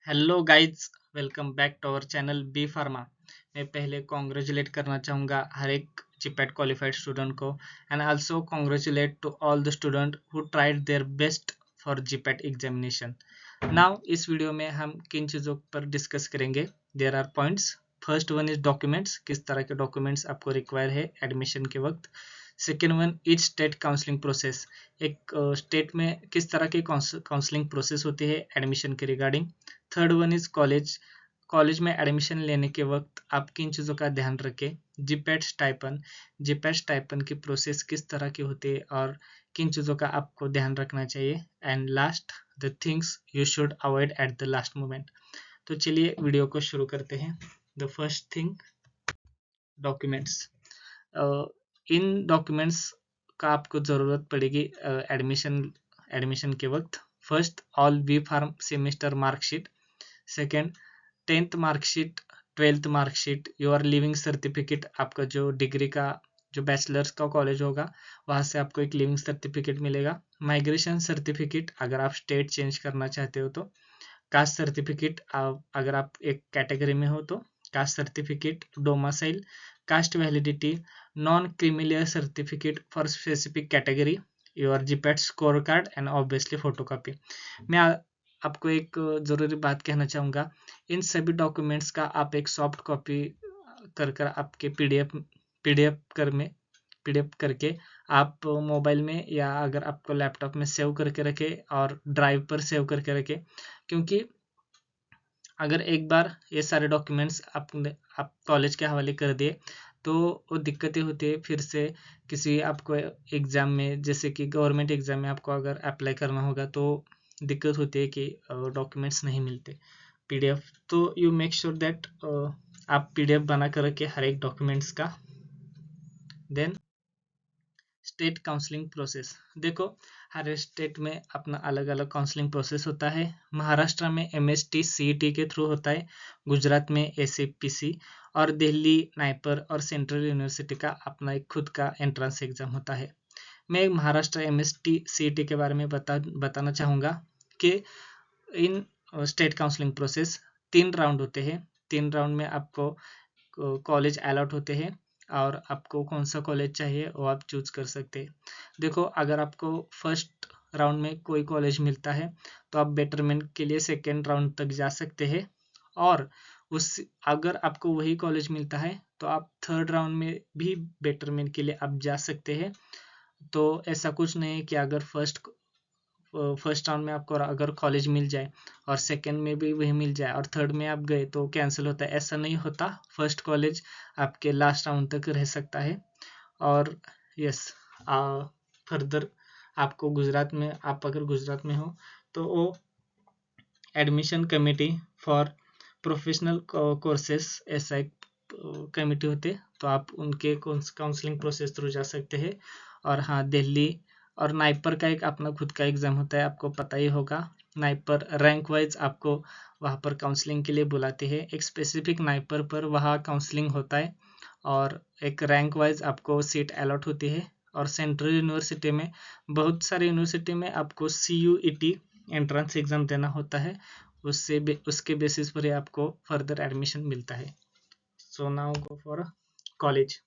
Hello guys, welcome back to our channel B pharma. मैं पहले congratulate करना चाहूँगा हर एक जीपैट क्वालिफाइड स्टूडेंट को and also congratulate to all the student who tried their best for GPAT examination. Now इस video में हम किन चीज़ों पर डिस्कस करेंगे। There are points. First one is documents, किस तरह के डॉक्यूमेंट्स आपको रिक्वायर है एडमिशन के वक्त। Second one is state counselling process, एक स्टेट में किस तरह की काउंसलिंग प्रोसेस होती है एडमिशन के regarding. Third one is college, college में एडमिशन लेने के वक्त आप किन चीज़ों का ध्यान रखें। जीपैट स्टाइपन, जीपैट स्टाइपन की प्रोसेस किस तरह की होती है और किन चीज़ों का आपको ध्यान रखना चाहिए। And last, the things you should avoid at the last moment. तो चलिए वीडियो को शुरू करते हैं। The first thing, documents. इन डॉक्यूमेंट्स का आपको ज़रूरत पड़ेगी एडमिशन एडमिशन के वक्त। First, all B pharm semester marksheet. Second, 10th marksheet, 12th marksheet, your living certificate, आपका जो डिग्री का जो बैचलर्स का कॉलेज होगा वहाँ से आपको एक लिविंग सर्टिफिकेट मिलेगा। माइग्रेशन सर्टिफिकेट अगर आप स्टेट चेंज करना चाहते हो तो। कास्ट सर्टिफिकेट, अगर आप एक कैटेगरी में हो तो caste certificate. Domicile, cast validity. Non creamy layer certificate for specific category. Your GPAT score card and obviously photocopy. मैं आपको एक ज़रूरी बात कहना चाहूँगा, इन सभी डॉक्यूमेंट्स का आप एक सॉफ्ट कॉपी कर कर आपके पीडीएफ पीडीएफ करके आप मोबाइल में या अगर आपको लैपटॉप में सेव करके रखें और ड्राइव पर सेव करके रखें। क्योंकि अगर एक बार ये सारे डॉक्यूमेंट्स आप कॉलेज के हवाले कर दिए तो वो दिक्कतें होती है फिर से किसी आपको एग्ज़ाम में, जैसे कि गवर्नमेंट एग्ज़ाम में आपको अगर अप्लाई करना होगा तो दिक्कत होती है कि डॉक्यूमेंट्स नहीं मिलते पीडीएफ। तो यू मेक श्योर दैट आप पीडीएफ बना कर रखें हर एक डॉक्यूमेंट्स का। देन स्टेट काउंसलिंग प्रोसेस, देखो हर स्टेट में अपना अलग अलग काउंसलिंग प्रोसेस होता है। महाराष्ट्र में एमएसटी सीईटी के थ्रू होता है, गुजरात में एसएपीसी और दिल्ली नाइपर और सेंट्रल यूनिवर्सिटी का अपना एक खुद का एंट्रेंस एग्जाम होता है। मैं महाराष्ट्र एमएसटी सीईटी के बारे में बताना चाहूँगा कि इन स्टेट काउंसलिंग प्रोसेस 3 राउंड होते हैं। 3 राउंड में आपको कॉलेज अलॉट होते हैं और आपको कौन सा कॉलेज चाहिए वो आप चूज कर सकते हैं। देखो अगर आपको फर्स्ट राउंड में कोई कॉलेज मिलता है तो आप बेटरमेंट के लिए सेकेंड राउंड तक जा सकते हैं, और उस अगर आपको वही कॉलेज मिलता है तो आप थर्ड राउंड में भी बेटरमेंट के लिए आप जा सकते हैं। तो ऐसा कुछ नहीं है कि अगर फर्स्ट राउंड में आपको अगर कॉलेज मिल जाए और सेकंड में भी वही मिल जाए और थर्ड में आप गए तो कैंसिल होता है, ऐसा नहीं होता। फर्स्ट कॉलेज आपके लास्ट राउंड तक रह सकता है। और यस, फर्दर आपको गुजरात में, आप अगर गुजरात में हो तो वो admission committee for professional courses ऐसा एक कमेटी होते, तो आप उनके काउंसलिंग प्रोसेस थ्रू जा सकते हैं। और हाँ, दिल्ली और नाइपर का एक अपना खुद का एग्ज़ाम होता है, आपको पता ही होगा। नाइपर रैंक वाइज आपको वहाँ पर काउंसलिंग के लिए बुलाते हैं, एक स्पेसिफिक नाइपर पर वहाँ काउंसलिंग होता है और एक रैंक वाइज आपको सीट अलॉट होती है। और सेंट्रल यूनिवर्सिटी में, बहुत सारे यूनिवर्सिटी में आपको CUET एंट्रेंस एग्ज़ाम देना होता है, उसके बेसिस पर ही आपको फर्दर एडमिशन मिलता है। So now go for college.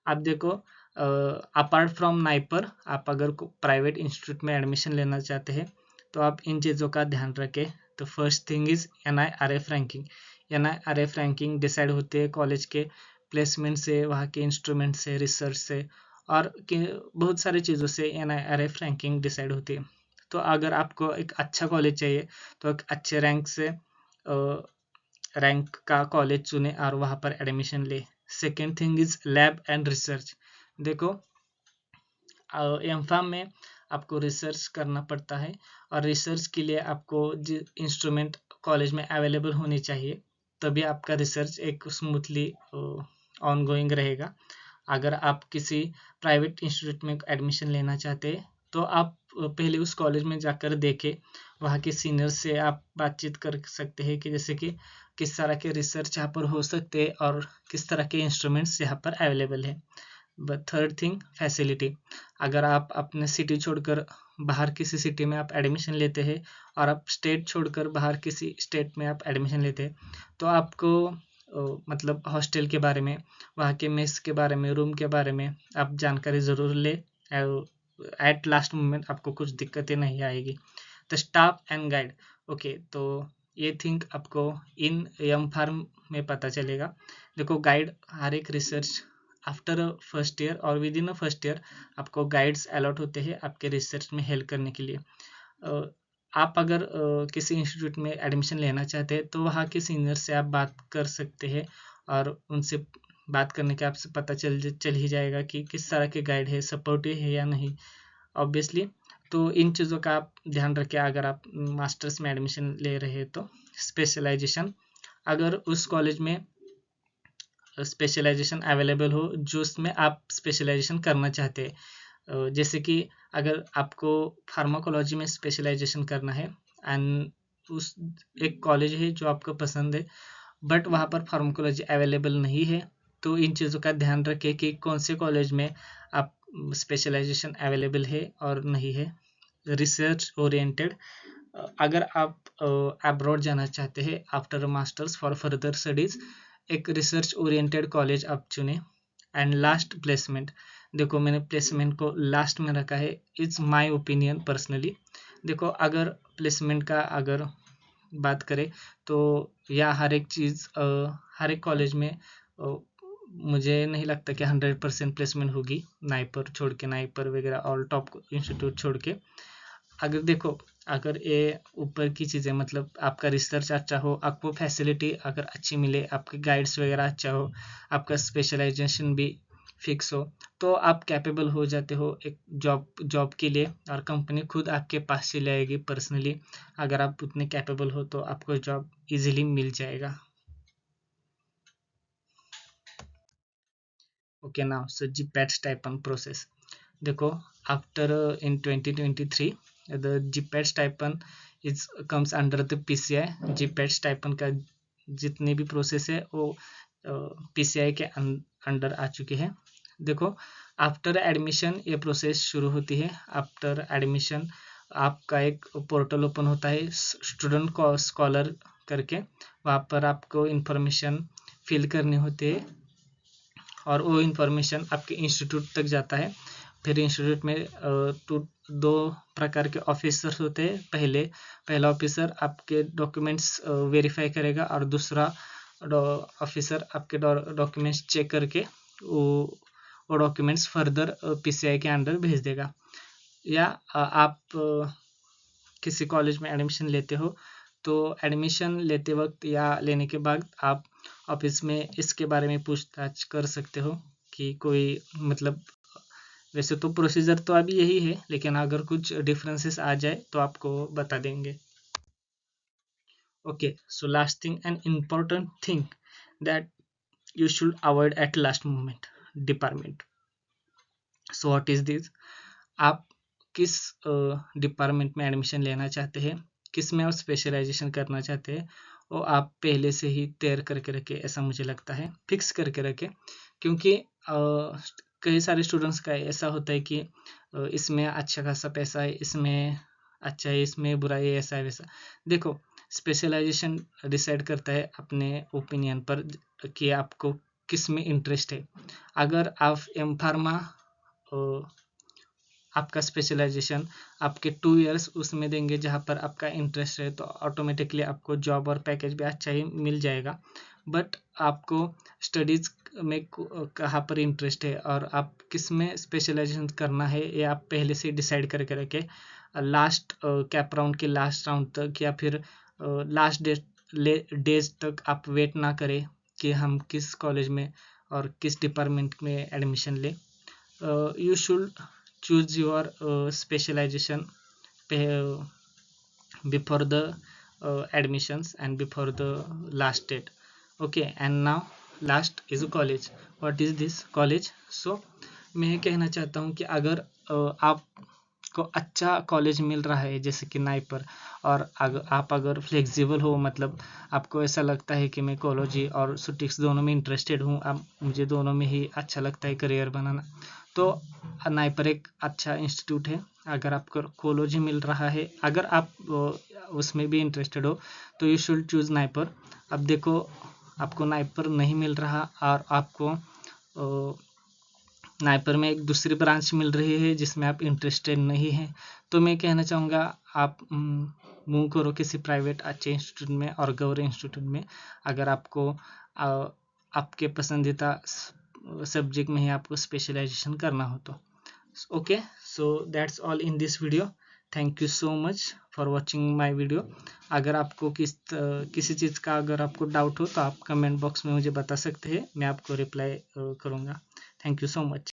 आप देखो, अपार्ट फ्रॉम नाइपर आप अगर प्राइवेट इंस्टीट्यूट में एडमिशन लेना चाहते हैं तो आप इन चीज़ों का ध्यान रखें। तो first thing is NIRF ranking. NIRF ranking decide होती है कॉलेज के प्लेसमेंट से, वहाँ के इंस्ट्रूमेंट से, रिसर्च से और बहुत सारी चीज़ों से NIRF रैंकिंग डिसाइड होती है। तो अगर आपको एक अच्छा कॉलेज चाहिए तो एक अच्छे रैंक का कॉलेज चुने और वहाँ पर एडमिशन ले। Second thing is lab and research. देखो एमफार्म में आपको रिसर्च करना पड़ता है और रिसर्च के लिए आपको जो इंस्ट्रूमेंट कॉलेज में अवेलेबल होनी चाहिए, तभी आपका रिसर्च एक स्मूथली ऑनगोइंग रहेगा। अगर आप किसी प्राइवेट इंस्टीट्यूट में एडमिशन लेना चाहते हैं तो आप पहले उस कॉलेज में जाकर देखें, वहाँ के सीनियर से आप बातचीत कर सकते हैं कि जैसे कि किस तरह के रिसर्च यहाँ पर हो सकते हैं और किस तरह के इंस्ट्रूमेंट्स यहाँ पर अवेलेबल है। But third thing, facility. अगर आप अपने सिटी छोड़कर बाहर किसी सिटी में आप एडमिशन लेते हैं और आप स्टेट छोड़कर बाहर किसी स्टेट में आप एडमिशन लेते हैं, तो आपको मतलब हॉस्टल के बारे में, वहाँ के मेस के बारे में, रूम के बारे में आप जानकारी ज़रूर ले। एट लास्ट मोमेंट आपको कुछ दिक्कतें नहीं आएगी। The staff and guide, okay, तो ये थिंक आपको इन एम फार्म में पता चलेगा। देखो गाइड, हर एक रिसर्च आफ्टर फर्स्ट ईयर और विद इन फर्स्ट ईयर आपको गाइड्स अलॉट होते हैं आपके रिसर्च में हेल्प करने के लिए। आप अगर किसी इंस्टीट्यूट में एडमिशन लेना चाहते हैं तो वहाँ के सीनियर से आप बात कर सकते हैं और उनसे बात करने के आपसे पता चल ही जाएगा कि किस तरह के गाइड है, सपोर्टिव है या नहीं, ऑब्वियसली। तो इन चीज़ों का आप ध्यान रखें अगर आप मास्टर्स में एडमिशन ले रहे हैं तो। स्पेशलाइजेशन, अगर उस कॉलेज में स्पेशलाइजेशन अवेलेबल हो जो उसमें आप स्पेशलाइजेशन करना चाहते हैं, जैसे कि अगर आपको फार्माकोलॉजी में स्पेशलाइजेशन करना है एंड उस एक कॉलेज है जो आपको पसंद है बट वहाँ पर फार्माकोलॉजी अवेलेबल नहीं है, तो इन चीज़ों का ध्यान रखें कि कौन से कॉलेज में आप स्पेशलाइजेशन अवेलेबल है और नहीं है। रिसर्च ओरिएंटेड, अगर आप अब्रॉड जाना चाहते हैं after masters for further studies, एक रिसर्च ओरिएंटेड कॉलेज आप चुनें। And last, placement. देखो मैंने प्लेसमेंट को लास्ट में रखा है, इट्स माय ओपिनियन पर्सनली। देखो अगर प्लेसमेंट का अगर बात करें तो या हर एक चीज़ हर एक कॉलेज में मुझे नहीं लगता कि 100% प्लेसमेंट होगी, नाइपर छोड़ के, नाइपर वगैरह और टॉप इंस्टीट्यूट छोड़ के। अगर देखो अगर ये ऊपर की चीज़ें मतलब आपका रिसर्च अच्छा हो, आपको फैसिलिटी अगर अच्छी मिले, आपके गाइड्स वगैरह अच्छा हो, आपका स्पेशलाइजेशन भी फिक्स हो, तो आप कैपेबल हो जाते हो एक जॉब के लिए और कंपनी खुद आपके पास चली आएगी पर्सनली। अगर आप उतने कैपेबल हो तो आपको जॉब इजीली मिल जाएगा। Okay, now so GPAT stipend process. देखो after in 2023 the GPAT stipend is comes under the PCI। GPAT stipend का जितने भी प्रोसेस है वो PCI के अंडर आ चुके हैं। देखो आफ्टर एडमिशन ये प्रोसेस शुरू होती है। आफ्टर एडमिशन आपका एक पोर्टल ओपन होता है स्टूडेंट को स्कॉलर करके, वहाँ पर आपको इंफॉर्मेशन फिल करनी होती है और वो इंफॉर्मेशन आपके इंस्टीट्यूट तक जाता है। फिर इंस्टीट्यूट में दो प्रकार के ऑफिसर्स होते हैं। पहला ऑफिसर आपके डॉक्यूमेंट्स वेरीफाई करेगा और दूसरा ऑफिसर आपके डॉक्यूमेंट्स चेक करके वो डॉक्यूमेंट्स फर्दर PCI के अंडर भेज देगा। या आप किसी कॉलेज में एडमिशन लेते हो तो एडमिशन लेते वक्त या लेने के बाद आप ऑफिस में इसके बारे में पूछताछ कर सकते हो कि कोई मतलब, वैसे तो प्रोसीजर तो अभी यही है लेकिन अगर कुछ डिफरेंसेस आ जाए तो आपको बता देंगे। Okay, so last thing and important thing that you should avoid at last moment, department. So what is this, आप किस डिपार्टमेंट में एडमिशन लेना चाहते हैं, किस में आप स्पेशलाइजेशन करना चाहते हैं, वो आप पहले से ही तैयार करके रखें, ऐसा मुझे लगता है फिक्स करके रखें। क्योंकि कई सारे स्टूडेंट्स का ऐसा होता है कि इसमें अच्छा खासा पैसा है, इसमें अच्छा है, इसमें बुरा है, ऐसा है वैसा। देखो स्पेशलाइजेशन डिसाइड करता है अपने ओपिनियन पर कि आपको किस में इंटरेस्ट है। अगर आप एम फार्मा आपका स्पेशलाइजेशन आपके 2 इयर्स उसमें देंगे जहाँ पर आपका इंटरेस्ट है तो ऑटोमेटिकली आपको जॉब और पैकेज भी अच्छा ही मिल जाएगा। बट आपको स्टडीज़ में कहाँ पर इंटरेस्ट है और आप किस में स्पेशलाइजेशन करना है ये आप पहले से डिसाइड करके रखें। लास्ट कैप राउंड के लास्ट राउंड तक या फिर लास्ट डेज तक आप वेट ना करें कि हम किस कॉलेज में और किस डिपार्टमेंट में एडमिशन लें। You should choose your specialization before the admissions and before the last date. Okay, and now last is a college. What is this college? So मैं ये कहना चाहता हूँ कि अगर आपको अच्छा कॉलेज मिल रहा है जैसे कि नाइपर और आप अगर फ्लेक्सिबल हो, मतलब आपको ऐसा लगता है कि मैं कोलॉजी और सुटिक्स दोनों में इंटरेस्टेड हूँ, अब मुझे दोनों में ही अच्छा लगता है करियर बनाना, तो नाइपर एक अच्छा इंस्टीट्यूट है अगर आपको कोलोजी मिल रहा है, अगर आप उसमें भी इंटरेस्टेड हो तो यू शुड चूज़ नाइपर। अब देखो आपको नाइपर नहीं मिल रहा और आपको नाइपर में एक दूसरी ब्रांच मिल रही है जिसमें आप इंटरेस्टेड नहीं है, तो मैं कहना चाहूँगा आप मूव करो किसी प्राइवेट अच्छे इंस्टीट्यूट में और गवर्नमेंट इंस्टीट्यूट में, अगर आपको आपके पसंदीदा सब्जेक्ट में ही आपको स्पेशलाइजेशन करना हो तो। Okay, so that's all in this video. Thank you so much for watching my video. अगर आपको किसी चीज़ का अगर आपको डाउट हो तो आप कमेंट बॉक्स में मुझे बता सकते हैं, मैं आपको रिप्लाई करूँगा। Thank you so much.